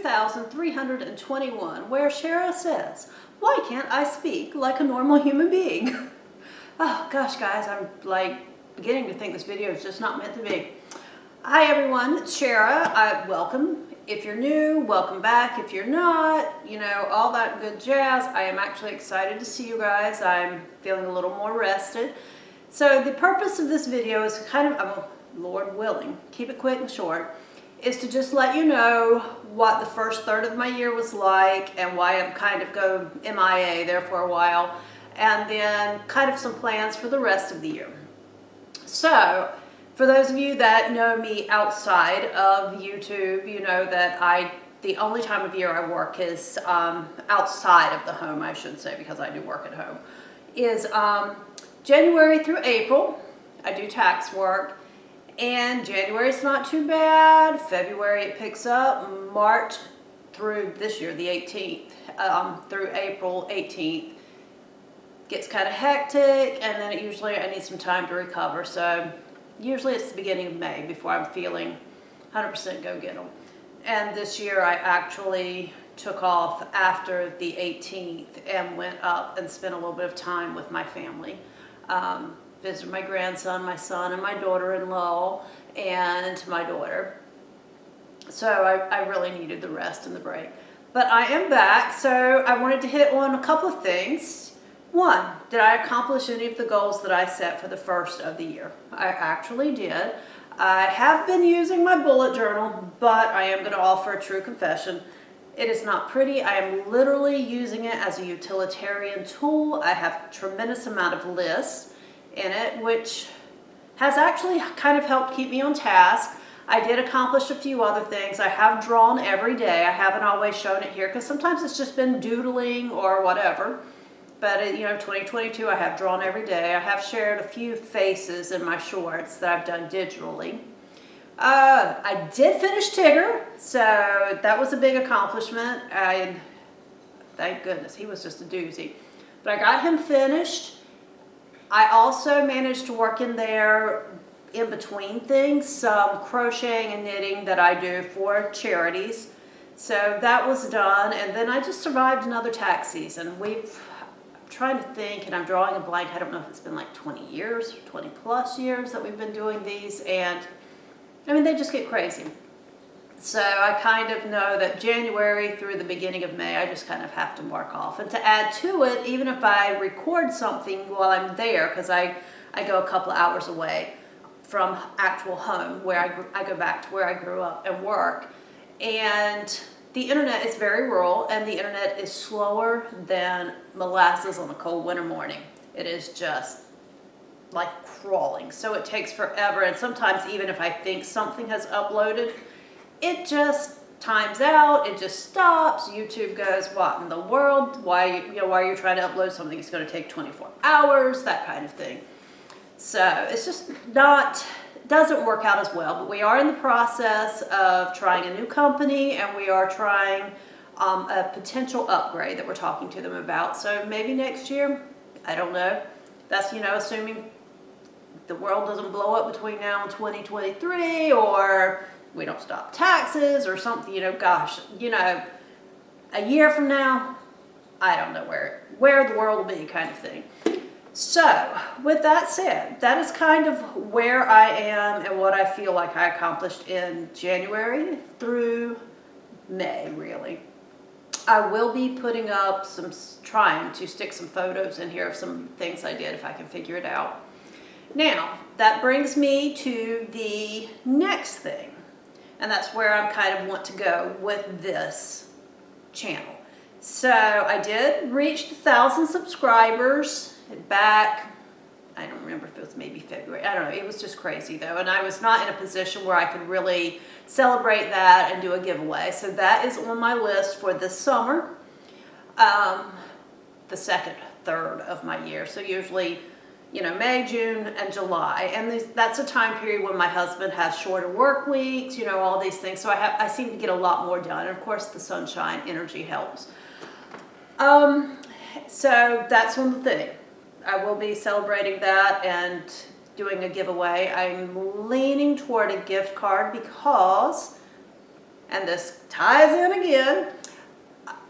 2321, where Shara says, "Why can't I speak like a normal human being?" Oh gosh, guys, I'm like beginning to think this video is just not meant to be. Hi everyone, it's Shara. Welcome. If you're new, welcome back. If you're not, you know, all that good jazz. I am actually excited to see you guys. I'm feeling a little more rested. So the purpose of this video is kind of, Lord willing, keep it quick and short, is to just let you know what the first third of my year was like and why I'm kind of go MIA there for a while, and then kind of some plans for the rest of the year. So for those of you that know me outside of YouTube, you know that the only time of year I work is outside of the home, I should say, because I do work at home, is January through April. I do tax work. And January's not too bad. February it picks up. March through this year, the 18th, through April 18th, gets kind of hectic, and then I need some time to recover. So usually it's the beginning of May before I'm feeling 100% go get 'em. And this year I actually took off after the 18th and went up and spent a little bit of time with my family. Visited my grandson, my son, and my daughter-in-law, and my daughter. So I really needed the rest and the break. But I am back, so I wanted to hit on a couple of things. One, did I accomplish any of the goals that I set for the first of the year? I actually did. I have been using my bullet journal, but I am going to offer a true confession. It is not pretty. I am literally using it as a utilitarian tool. I have a tremendous amount of lists in it, which has actually kind of helped keep me on task. I did accomplish a few other things. I have drawn every day. I haven't always shown it here because sometimes it's just been doodling or whatever. But 2022, I have drawn every day. I have shared a few faces in my shorts that I've done digitally. I did finish Tigger, so that was a big accomplishment. Thank goodness, he was just a doozy. But I got him finished. I also managed to work in there, in between things, some crocheting and knitting that I do for charities. So that was done, and then I just survived another tax season. I'm trying to think, and I'm drawing a blank. I don't know if it's been like 20 years, 20 plus years that we've been doing these, and I mean, they just get crazy. So I kind of know that January through the beginning of May, I just kind of have to mark off. And to add to it, even if I record something while I'm there, because I go a couple of hours away from actual home, where I go back to where I grew up and work. And the internet is very rural, and the internet is slower than molasses on a cold winter morning. It is just like crawling. So it takes forever, and sometimes even if I think something has uploaded, it just times out, it just stops. YouTube goes, what in the world? Why are you trying to upload something? It's going to take 24 hours, that kind of thing. So it's just doesn't work out as well. But we are in the process of trying a new company, and we are trying a potential upgrade that we're talking to them about. So maybe next year, I don't know. That's, assuming the world doesn't blow up between now and 2023, or we don't stop taxes or something, gosh, a year from now, I don't know where the world will be, kind of thing. So with that said, that is kind of where I am and what I feel like I accomplished in January through May, really. I will be putting up trying to stick some photos in here of some things I did if I can figure it out. Now, that brings me to the next thing. And that's where I kind of want to go with this channel. So I did reach 1,000 subscribers back, I don't remember if it was maybe February. I don't know. It was just crazy though. And I was not in a position where I could really celebrate that and do a giveaway. So that is on my list for this summer, the second third of my year. So usually, May, June, and July. And that's a time period when my husband has shorter work weeks, all these things. So I seem to get a lot more done. And of course, the sunshine energy helps. So that's one thing. I will be celebrating that and doing a giveaway. I'm leaning toward a gift card because and this ties in again,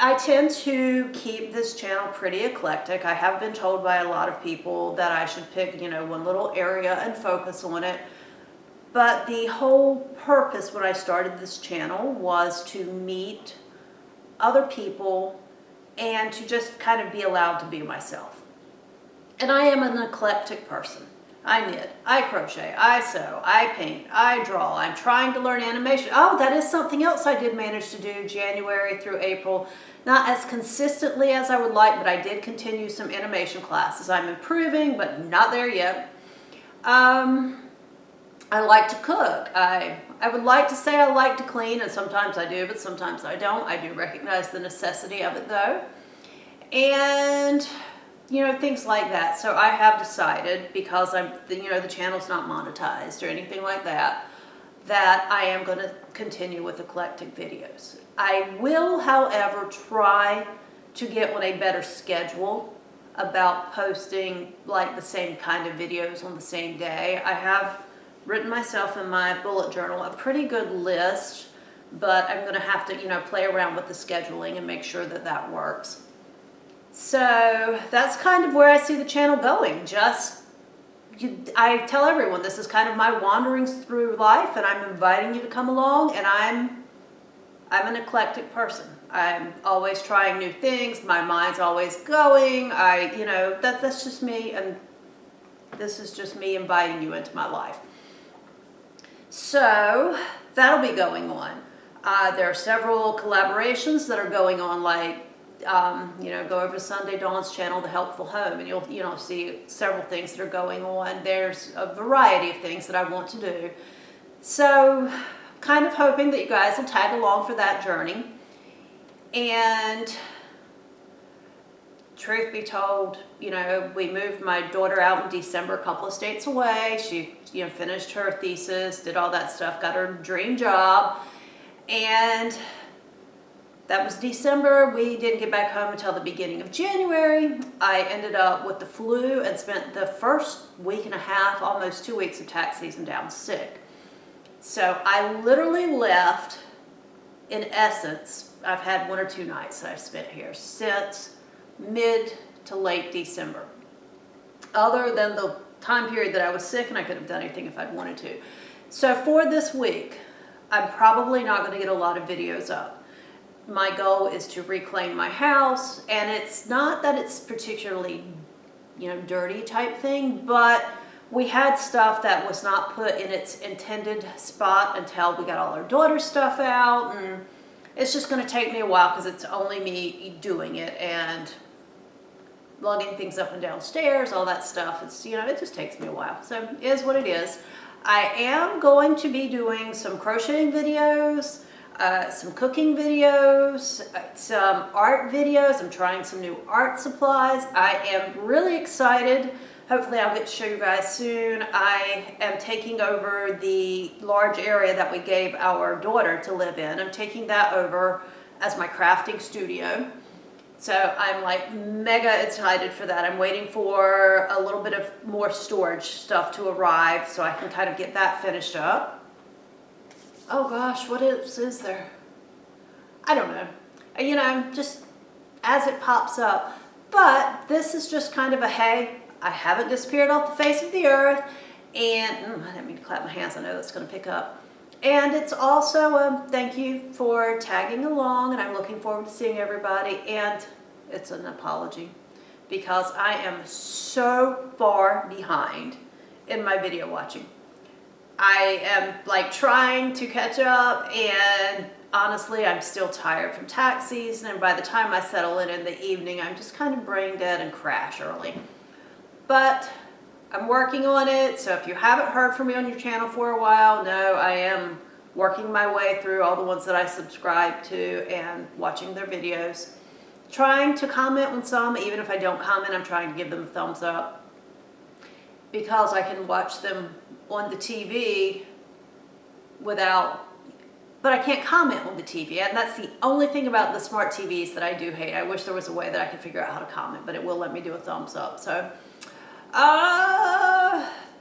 I tend to keep this channel pretty eclectic. I have been told by a lot of people that I should pick, one little area and focus on it. But the whole purpose when I started this channel was to meet other people and to just kind of be allowed to be myself. And I am an eclectic person. I knit, I crochet, I sew, I paint, I draw. I'm trying to learn animation. Oh, that is something else I did manage to do January through April. Not as consistently as I would like, but I did continue some animation classes. I'm improving, but not there yet. I like to cook. I would like to say I like to clean, and sometimes I do, but sometimes I don't. I do recognize the necessity of it though. And things like that. So I have decided, because the channel's not monetized or anything like that, that I am going to continue with eclectic videos. I will, however, try to get on a better schedule about posting like the same kind of videos on the same day. I have written myself in my bullet journal a pretty good list, but I'm going to have to, play around with the scheduling and make sure that that works. So that's kind of where I see the channel going. I tell everyone this is kind of my wanderings through life, and I'm inviting you to come along, and I'm an eclectic person. I'm always trying new things. My mind's always going. That's just me, and this is just me inviting you into my life. So that'll be going on. There are several collaborations that are going on, like go over to Sunday Dawn's channel, The Helpful Home, and you'll see several things that are going on. There's a variety of things that I want to do. So kind of hoping that you guys will tag along for that journey. And truth be told, we moved my daughter out in December, a couple of states away. She, finished her thesis, did all that stuff, got her dream job, and that was December. We didn't get back home until the beginning of January. I ended up with the flu and spent the first week and a half, almost 2 weeks of tax season down sick. So I literally left, in essence, I've had 1 or 2 nights that I've spent here since mid to late December. Other than the time period that I was sick and I could have done anything if I'd wanted to. So for this week, I'm probably not going to get a lot of videos up. My goal is to reclaim my house, and it's not that it's particularly, dirty type thing, but we had stuff that was not put in its intended spot until we got all our daughter's stuff out, and it's just going to take me a while because it's only me doing it, and lugging things up and down stairs, all that stuff. It's, it just takes me a while. So it is what it is. I am going to be doing some crocheting videos, some cooking videos, some art videos. I'm trying some new art supplies. I am really excited. Hopefully I'll get to show you guys soon. I am taking over the large area that we gave our daughter to live in. I'm taking that over as my crafting studio. So I'm like mega excited for that. I'm waiting for a little bit of more storage stuff to arrive so I can kind of get that finished up. Oh gosh, what else is there? I don't know. Just as it pops up. But this is just kind of a, hey, I haven't disappeared off the face of the earth. And I didn't mean to clap my hands. I know that's going to pick up. And it's also a thank you for tagging along, and I'm looking forward to seeing everybody. And it's an apology because I am so far behind in my video watching. I am like trying to catch up, and honestly, I'm still tired from tax season, and by the time I settle in the evening, I'm just kind of brain dead and crash early. But I'm working on it, so if you haven't heard from me on your channel for a while, no, I am working my way through all the ones that I subscribe to and watching their videos. Trying to comment on some, even if I don't comment, I'm trying to give them a thumbs up because I can watch them on the TV but I can't comment on the TV, and that's the only thing about the smart TVs that I do hate. I wish there was a way that I could figure out how to comment, but it will let me do a thumbs up. So,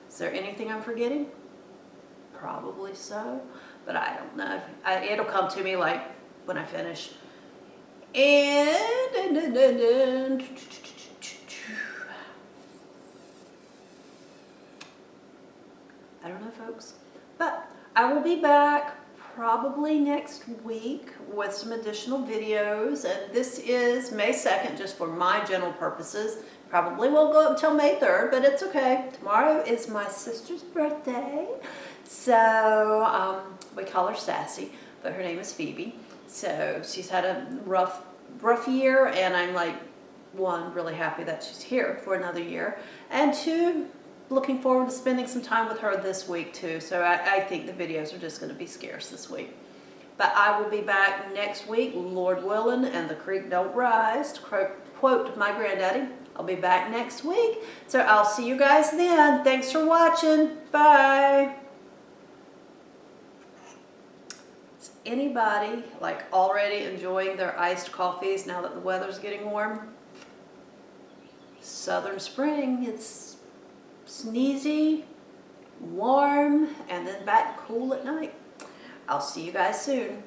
is there anything I'm forgetting? Probably so. but I don't know. It'll come to me like when I finish. And I don't know, folks, but I will be back probably next week with some additional videos, and this is May 2nd, just for my general purposes. Probably won't go up until May 3rd, but it's okay. Tomorrow is my sister's birthday, so we call her Sassy, but her name is Phoebe. So she's had a rough year, and I'm like, one, really happy that she's here for another year, and two, looking forward to spending some time with her this week too. So I think the videos are just going to be scarce this week. But I will be back next week, Lord willing, and the creek don't rise, to quote my granddaddy. I'll be back next week. So I'll see you guys then. Thanks for watching. Bye. Is anybody like already enjoying their iced coffees now that the weather's getting warm? Southern spring, it's sneezy, warm, and then back cool at night. I'll see you guys soon.